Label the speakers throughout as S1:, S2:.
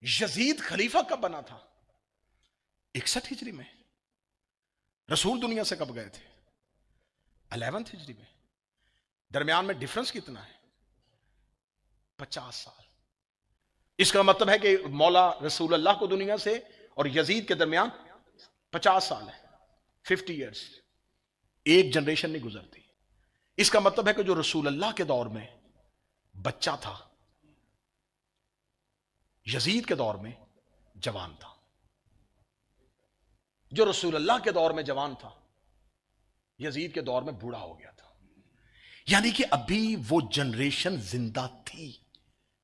S1: یزید خلیفہ کب بنا تھا؟ 61 ہجری میں. رسول دنیا سے کب گئے تھے؟ 11 ہجری میں. درمیان میں ڈیفرنس کتنا ہے؟ 50 سال. اس کا مطلب ہے کہ مولا رسول اللہ کو دنیا سے اور یزید کے درمیان 50 سال ہے. 50 ایئرس. ایک جنریشن نہیں گزرتی. اس کا مطلب ہے کہ جو رسول اللہ کے دور میں بچہ تھا، یزید کے دور میں جوان تھا. جو رسول اللہ کے دور میں جوان تھا، یزید کے دور میں بوڑھا ہو گیا تھا. یعنی کہ ابھی وہ جنریشن زندہ تھی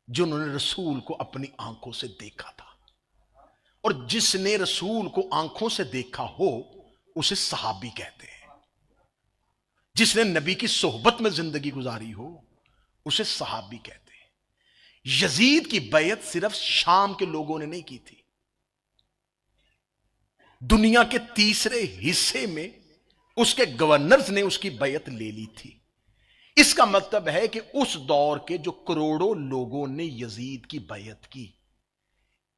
S1: جنہوں نے رسول کو اپنی آنکھوں سے دیکھا تھا. اور جس نے رسول کو آنکھوں سے دیکھا ہو اسے صحابی کہتے ہیں. جس نے نبی کی صحبت میں زندگی گزاری ہو اسے صحابی کہتے ہیں. یزید کی بیعت صرف شام کے لوگوں نے نہیں کی تھی، دنیا کے تیسرے حصے میں اس کے گورنرز نے اس کی بیعت لے لی تھی. اس کا مطلب ہے کہ اس دور کے جو کروڑوں لوگوں نے یزید کی بیعت کی،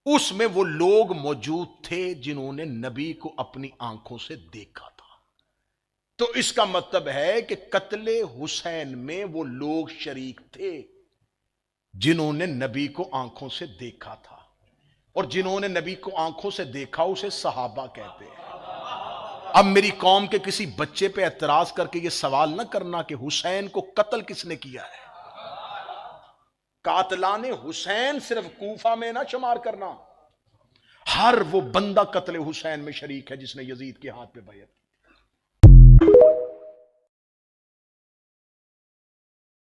S1: اس میں وہ لوگ موجود تھے جنہوں نے نبی کو اپنی آنکھوں سے دیکھا تھا. تو اس کا مطلب ہے کہ قتل حسین میں وہ لوگ شریک تھے جنہوں نے نبی کو آنکھوں سے دیکھا تھا. اور جنہوں نے نبی کو آنکھوں سے دیکھا اسے صحابہ کہتے ہیں. اب میری قوم کے کسی بچے پہ اعتراض کر کے یہ سوال نہ کرنا کہ حسین کو قتل کس نے کیا ہے. قاتلان حسین صرف کوفہ میں نہ شمار کرنا، ہر وہ بندہ قتل حسین میں شریک ہے جس نے یزید کے ہاتھ پہ بیعت کی.